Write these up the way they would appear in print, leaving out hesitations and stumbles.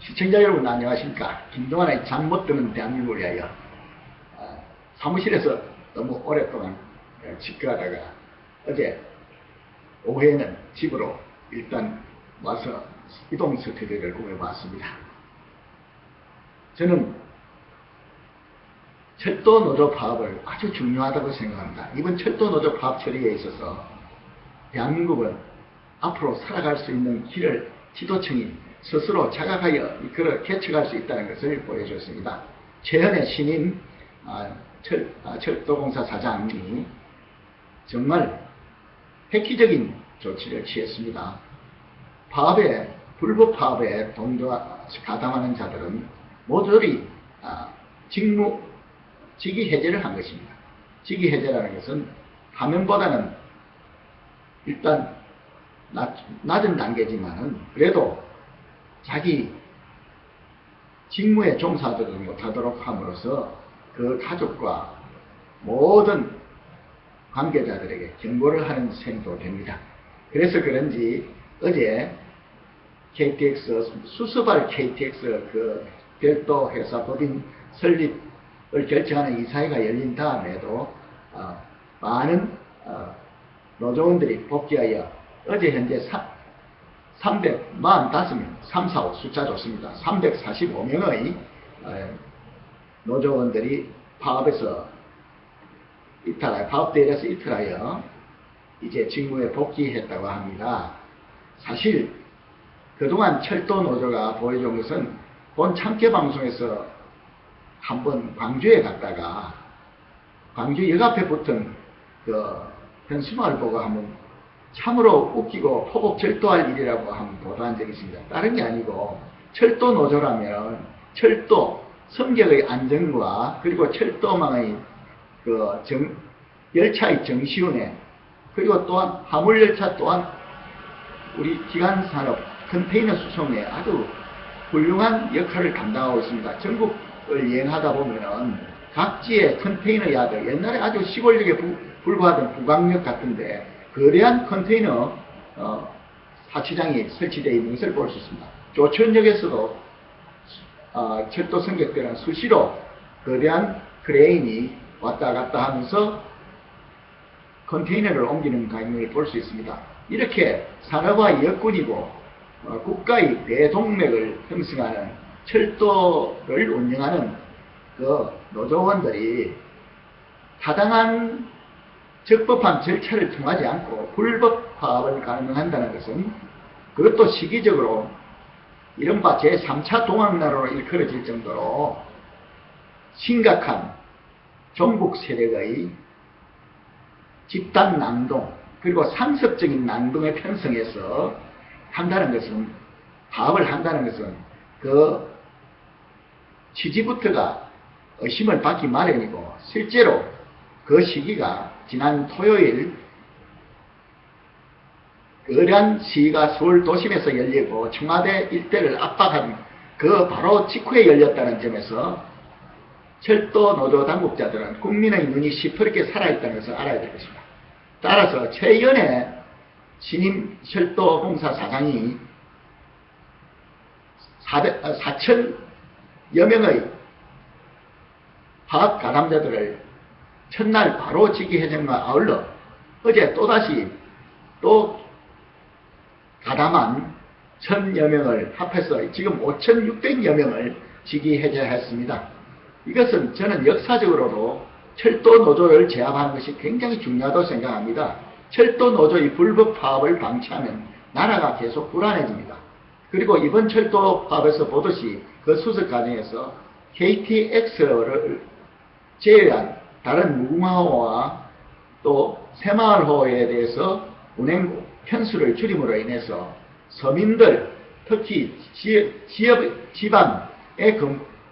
시청자 여러분 안녕하십니까. 김동완의 잠 못 드는 대한민국을 위하여 사무실에서 너무 오랫동안 집거하다가 어제 오후에는 집으로 일단 와서 이동 서태지를 구해봤습니다. 저는 철도 노조 파업을 아주 중요하다고 생각합니다. 이번 철도 노조 파업 처리에 있어서 대한민국은 앞으로 살아갈 수 있는 길을 지도층이 스스로 자각하여 이끌어 개척할 수 있다는 것을 보여줬습니다. 최현의 신임 철도공사 사장이 정말 획기적인 조치를 취했습니다. 불법 파업에 가담하는 자들은 모조리 직위 해제를 한 것입니다. 직위 해제라는 것은 파면보다는 일단 낮은 단계지만은 그래도 자기 직무에 종사하도록 못하도록 함으로써 그 가족과 모든 관계자들에게 경고를 하는 셈도 됩니다. 그래서 그런지 어제 KTX 수습할 KTX 그 별도 회사 법인 설립을 결정하는 이사회가 열린 다음에도 많은 노조원들이 복귀하여 어제 현재 345명, 345 숫자 좋습니다. 345명의 노조원들이 파업대회에서 이탈하여 이제 직무에 복귀했다고 합니다. 사실 그동안 철도 노조가 보여준 것은 본 참깨 방송에서 한번 광주에 갔다가 광주 역 앞에 붙은 그 현수막을 보고 한번 참으로 웃기고 포복 절도할 일이라고 한번 보도한 적이 있습니다. 다른 게 아니고 철도 노조라면 철도 승객의 안전과 그리고 철도망의 열차의 정시운행 그리고 또한 화물열차 또한 우리 기간산업 컨테이너 수송에 아주 훌륭한 역할을 감당하고 있습니다. 전국을 여행하다 보면은 각지의 컨테이너 야드, 옛날에 아주 시골역에 불과하던 부강역 같은데 거대한 컨테이너 하치장이 설치되어 있는 것을 볼 수 있습니다. 조천역에서도 철도 승객들은 수시로 거대한 크레인이 왔다 갔다 하면서 컨테이너를 옮기는 광경을 볼 수 있습니다. 이렇게 산업화의 역군이고 국가의 대동맥을 형성하는 철도를 운영하는 그 노조원들이 타당한 적법한 절차를 통하지 않고 불법 파업을 가능한다는 것은 그것도 시기적으로 이른바 제3차 동학나라로 일컬어질 정도로 심각한 종북 세력의 집단 난동 그리고 상습적인 난동에 편성해서 파업을 한다는 것은 그 취지부터가 의심을 받기 마련이고 실제로 그 시기가 지난 토요일 거대한 시위가 서울 도심에서 열리고 청와대 일대를 압박한 그 바로 직후에 열렸다는 점에서 철도 노조 당국자들은 국민의 눈이 시퍼렇게 살아있다는 것을 알아야 될 것입니다. 따라서 최연의 신임 철도공사 사장이 4천여 명의 파업 가담자들을 첫날 바로 직위 해제과 아울러 어제 또다시 가담한 1,000여 명을 합해서 지금 5,600여 명을 직위 해제했습니다. 이것은 저는 역사적으로도 철도 노조를 제압하는 것이 굉장히 중요하다고 생각합니다. 철도 노조의 불법 파업을 방치하면 나라가 계속 불안해집니다. 그리고 이번 철도 파업에서 보듯이 그 수습 과정에서 KTX를 제외한 다른 무궁화호와 또 새마을호에 대해서 운행 편수를 줄임으로 인해서 서민들 특히 지방에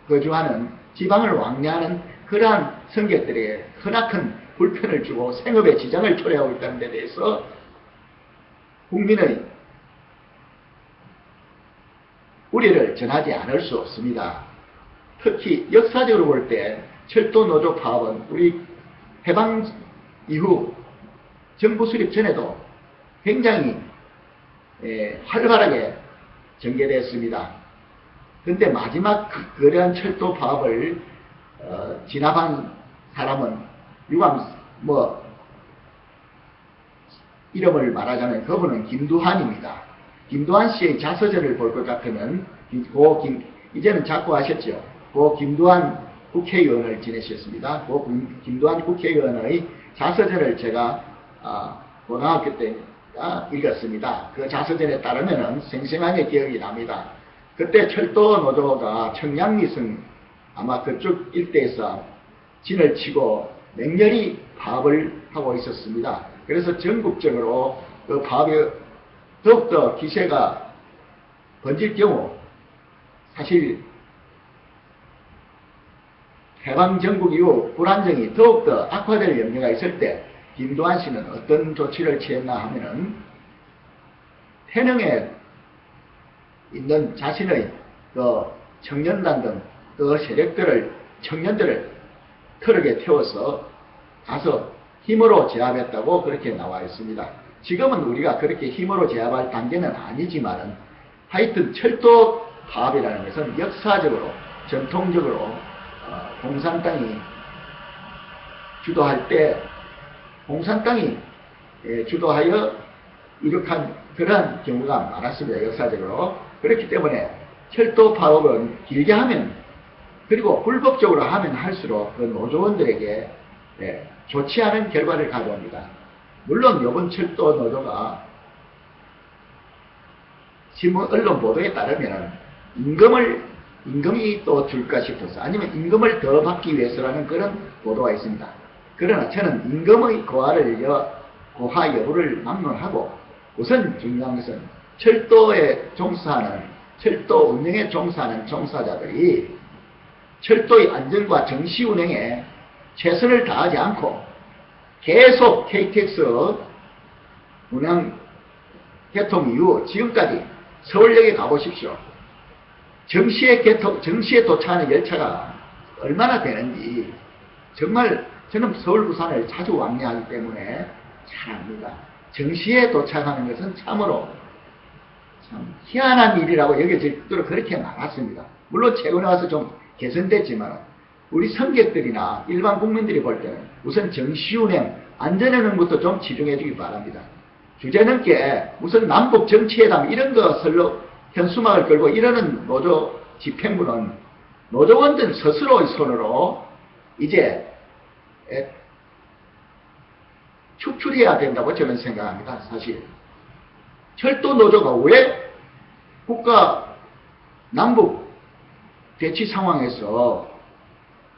거주하는 지방을 왕래하는 그러한 승객들에게 크나큰 불편을 주고 생업에 지장을 초래하고 있다는 데 대해서 국민의 우려를 전하지 않을 수 없습니다. 특히 역사적으로 볼 때 철도 노조 파업은 우리 해방 이후 정부 수립 전에도 굉장히 활발하게 전개됐습니다. 근데 마지막 그러한 철도 파업을 진압한 사람은 유감 이름을 말하자면 그분은 김두한입니다. 김두한 씨의 자서전을 볼 것 같으면 이제는 자꾸 아셨죠? 김두한 국회의원을 지내셨습니다. 김두한 국회의원의 자서전을 제가 고등학교 때 읽었습니다. 그 자서전에 따르면 생생하게 기억이 납니다. 그때 철도 노조가 청량리성 아마 그쪽 일대에서 진을 치고 맹렬히 파업을 하고 있었습니다. 그래서 전국적으로 그 파업이 더욱더 기세가 번질 경우 사실 해방 전국 이후 불안정이 더욱더 악화될 염려가 있을 때 김두한 씨는 어떤 조치를 취했나 하면은 태릉에 있는 자신의 그 청년단 등 그 청년들을 트럭에 태워서 가서 힘으로 제압했다고 그렇게 나와 있습니다. 지금은 우리가 그렇게 힘으로 제압할 단계는 아니지만은 하여튼 철도 파업이라는 것은 역사적으로 전통적으로 공산당이 주도할 때 공산당이 주도하여 이룩한 그러한 경우가 많았습니다. 역사적으로. 그렇기 때문에 철도 파업은 길게 하면 그리고 불법적으로 하면 할수록 그 노조원들에게 좋지 않은 결과를 가져옵니다. 물론 이번 철도 노조가 신문 언론 보도에 따르면 임금이 또 줄까 싶어서 아니면 임금을 더 받기 위해서라는 그런 보도가 있습니다. 그러나 저는 임금의 고하 여부를 막론하고 우선 중요한 것은 철도에 종사하는 철도 운영에 종사하는 종사자들이 철도의 안전과 정시 운행에 최선을 다하지 않고 계속 KTX 운행 개통 이후 지금까지 서울역에 가보십시오. 정시에 도착하는 열차가 얼마나 되는지 정말 저는 서울 부산을 자주 왕래하기 때문에 잘 압니다. 정시에 도착하는 것은 참으로 참 희한한 일이라고 여겨질 정도로 그렇게 많았습니다. 물론 최근에 와서 좀 개선됐지만 우리 승객들이나 일반 국민들이 볼 때는 우선 정시운행, 안전운행부터 좀 치중해 주기 바랍니다. 주제넘게 무슨 남북 정치회담 이런 것을로 현수막을 걸고 이러는 노조 집행부는 노조원들 스스로의 손으로 이제 축출해야 된다고 저는 생각합니다. 사실 철도 노조가 왜 국가 남북 대치 상황에서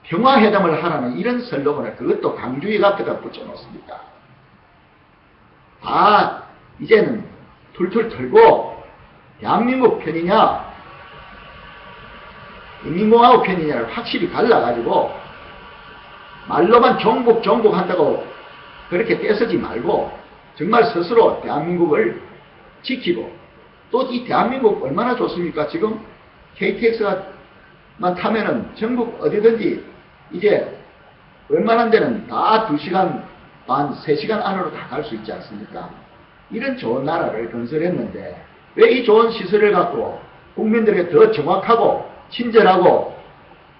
평화회담을 하라는 이런 슬로건을 그것도 강주희 앞에다 붙여놓습니까? 다 이제는 툴툴 털고 대한민국 편이냐 인민공화국 편이냐를 확실히 갈라가지고 말로만 종북 한다고 그렇게 떼쓰지 말고 정말 스스로 대한민국을 지키고 또 이 대한민국 얼마나 좋습니까? 지금 KTX만 타면은 전국 어디든지 이제 웬만한 데는 다 2시간 반, 3시간 안으로 다 갈 수 있지 않습니까? 이런 좋은 나라를 건설했는데 왜 이 좋은 시설을 갖고 국민들에게 더 정확하고 친절하고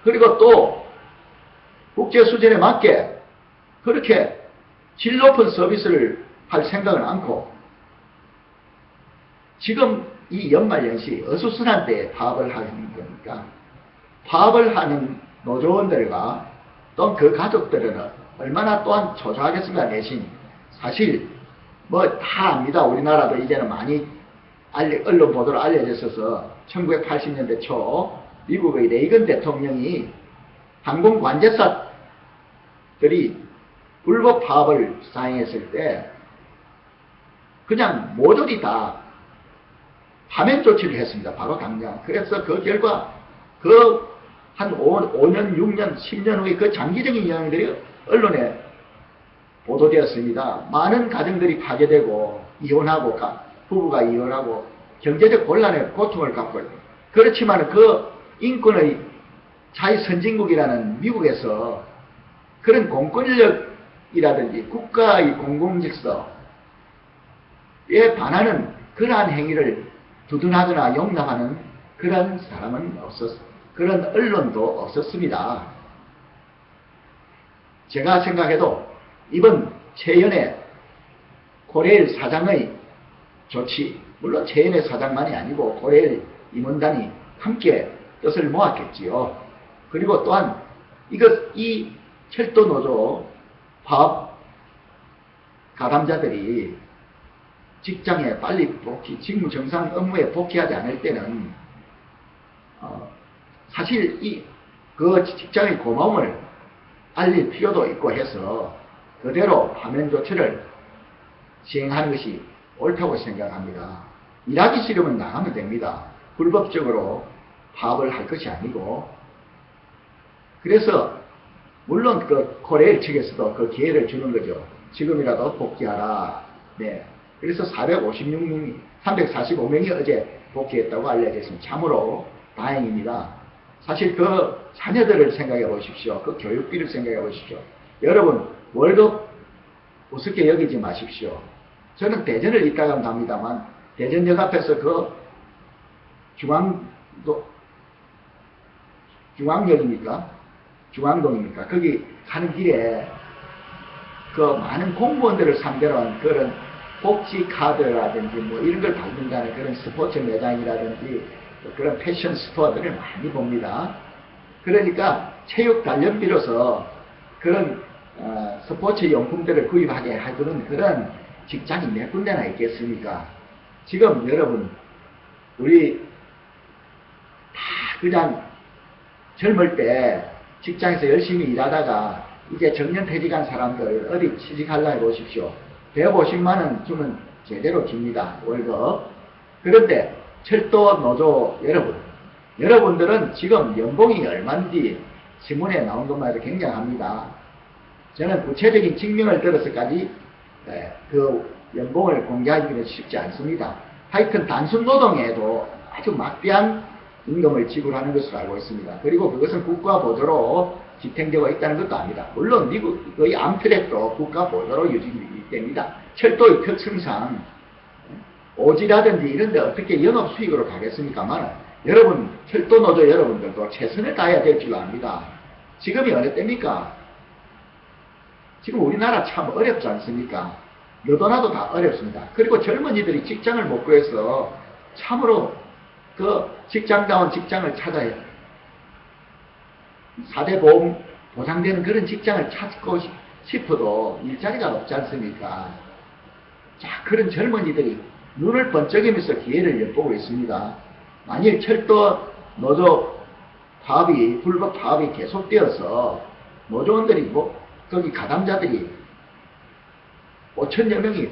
그리고 또 국제 수준에 맞게 그렇게 질 높은 서비스를 할 생각은 않고 지금 이 연말연시 어수선한 때에 파업을 하는 겁니까? 파업을 하는 노조원들과 또 그 가족들은 얼마나 또한 초조하겠습니까? 내심 사실 뭐 다 압니다. 우리나라도 이제는 많이 언론 보도로 알려졌어서 1980년대 초 미국의 레이건 대통령이 항공 관제사들이 불법 파업을 사행했을 때 그냥 모조리 다 파면 조치를 했습니다. 바로 당장. 그래서 그 결과 한 5년, 6년, 10년 후에 그 장기적인 영향들이 언론에 보도되었습니다. 많은 가정들이 파괴되고 이혼하고 부부가 이혼하고 경제적 곤란에 고통을 갖고 있고 그렇지만 그 인권의 자유선진국이라는 미국에서 그런 공권력이라든지 국가의 공공질서에 반하는 그러한 행위를 두둔하거나 용납하는 그런 사람은 그런 언론도 없었습니다. 제가 생각해도 이번 최연의 코레일 사장의 조치, 물론 최연의 사장만이 아니고 코레일 임원단이 함께 뜻을 모았겠지요. 그리고 또한 이 철도노조 파업 가담자들이 직장에 빨리 직무 정상 업무에 복귀하지 않을 때는 사실 그 직장의 고마움을 알릴 필요도 있고 해서 그대로 파면 조치를 시행하는 것이 옳다고 생각합니다. 일하기 싫으면 나가면 됩니다. 불법적으로 파업을 할 것이 아니고. 그래서 물론 그 코레일 측에서도 그 기회를 주는 거죠. 지금이라도 복귀하라. 네. 그래서 345명이 어제 복귀했다고 알려져 있습니다. 참으로 다행입니다. 사실 그 자녀들을 생각해 보십시오. 그 교육비를 생각해 보십시오. 여러분 월급 우습게 여기지 마십시오. 저는 대전을 이따가 갑니다만 대전역 앞에서 그 중앙역입니까? 중앙동입니까? 거기 가는 길에 그 많은 공무원들을 상대로 한 그런 복지 카드라든지 뭐 이런 걸 받는다는 그런 스포츠 매장이라든지 그런 패션 스토어들을 많이 봅니다. 그러니까 체육 단련비로서 그런 스포츠 용품들을 구입하게 해주는 그런 직장이 몇 군데나 있겠습니까? 지금 여러분 우리 다 그냥 젊을 때 직장에서 열심히 일하다가 이제 정년퇴직한 사람들 어디 취직하려고 해보십시오. 150만원 주면 제대로 줍니다. 월급. 그런데 철도 노조 여러분들은 지금 연봉이 얼마인지 신문에 나온 것만 해도 굉장합니다. 저는 구체적인 증명을 들어서까지 그 연봉을 공개하기는 쉽지 않습니다. 하여튼 단순 노동에도 아주 막대한 임금을 지불하는 것으로 알고 있습니다. 그리고 그것은 국가 보조로 집행되고 있다는 것도 압니다. 물론 미국의 암트랙도 국가 보조로 유지됩니다. 철도의 특성상 오지라든지 이런 데 어떻게 영업 수익으로 가겠습니까만 여러분 철도 노조 여러분들도 최선을 다해야 될 줄 압니다. 지금이 어느 때입니까? 지금 우리나라 참 어렵지 않습니까? 너도나도 다 어렵습니다. 그리고 젊은이들이 직장을 못 구해서 참으로 그 직장다운 직장을 찾아야 4대 보험 보장되는 그런 직장을 찾고 싶어도 일자리가 없지 않습니까? 자, 그런 젊은이들이 눈을 번쩍이면서 기회를 엿보고 있습니다. 만일 철도 노조 파업이 불법 파업이 계속되어서 노조원들이 거기 가담자들이 5천여 명이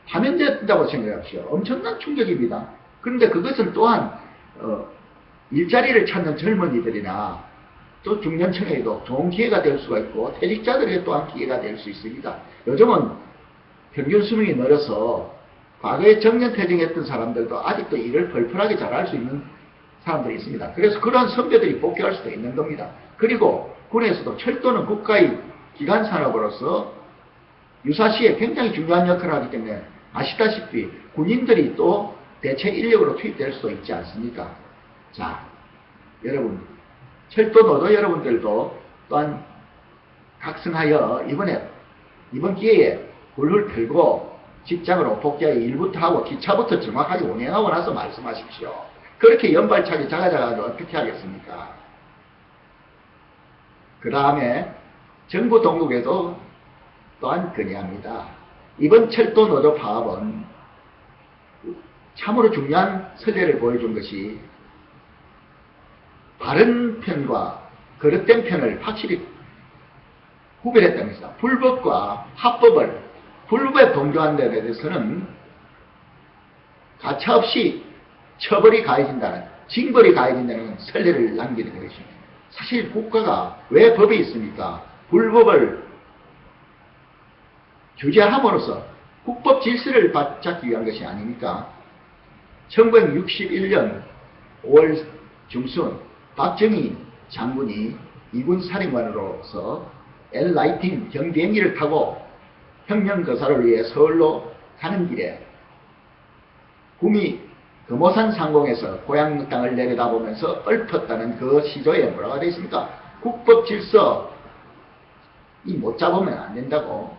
파면된다고 생각합시오. 엄청난 충격입니다. 그런데 그것은 또한 일자리를 찾는 젊은이들이나 또 중년층에도 좋은 기회가 될 수가 있고 퇴직자들에게 또한 기회가 될 수 있습니다. 요즘은 평균 수명이 늘어서 과거에 정년퇴직했던 사람들도 아직도 일을 펄펄하게 잘할 수 있는 사람들이 있습니다. 그래서 그러한 선배들이 복귀할 수도 있는 겁니다. 그리고 군에서도 철도는 국가의 기간 산업으로서 유사시에 굉장히 중요한 역할을 하기 때문에 아시다시피 군인들이 또 대체 인력으로 투입될 수도 있지 않습니까? 자, 여러분 철도 노조 여러분들도 또한 각성하여 이번 기회에 훌훌 들고 직장으로 복귀하여 일부터 하고 기차부터 정확하게 운행하고 나서 말씀하십시오. 그렇게 연발차게 작아져가지고 어떻게 하겠습니까? 그 다음에 정부 동국에도 또한 건의합니다. 이번 철도 노조 파업은 참으로 중요한 선례를 보여준 것이 바른 편과 거릇된 편을 확실히 구별했다는 것이다. 불법과 합법을 불법에 동조한 데 대해서는 가차없이 처벌이 가해진다는, 징벌이 가해진다는 선례를 남기는 것입니다. 사실 국가가 왜 법이 있습니까? 불법을 규제함으로써 국법 질서를 바짝기 위한 것이 아닙니까? 1961년 5월 중순 박정희 장군이 이군 사령관으로서 L-19 경비행기를 타고 혁명거사를 위해 서울로 가는 길에 구미 금오산 상공에서 고향 땅을 내려다보면서 읊었다는 그 시조에 뭐라고 되어 있습니까? 국법 질서 이 못 잡으면 안 된다고.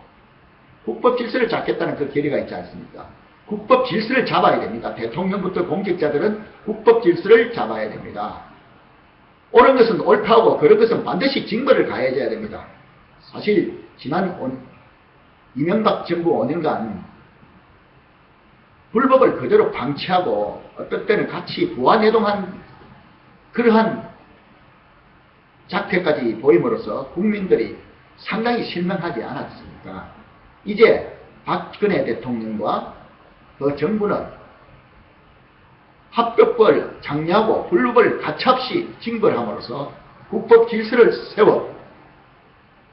국법 질서를 잡겠다는 그 결의가 있지 않습니까? 국법 질서를 잡아야 됩니다. 대통령부터 공직자들은 국법 질서를 잡아야 됩니다. 옳은 것은 옳다고 그런 것은 반드시 징벌을 가해줘야 됩니다. 사실 지난 이명박 정부 5년간 불법을 그대로 방치하고 어떨 때는 같이 부안해동한 그러한 작태까지 보임으로써 국민들이 상당히 실망하지 않았습니까? 이제 박근혜 대통령과 그 정부는 합법을 장려하고 불법을 가차없이 징벌함으로써 국법 질서를 세워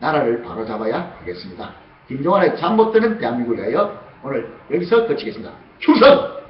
나라를 바로잡아야 하겠습니다. 김종환의 잠 못 드는 대한민국을 위하여 오늘 여기서 거치겠습니다. 충성!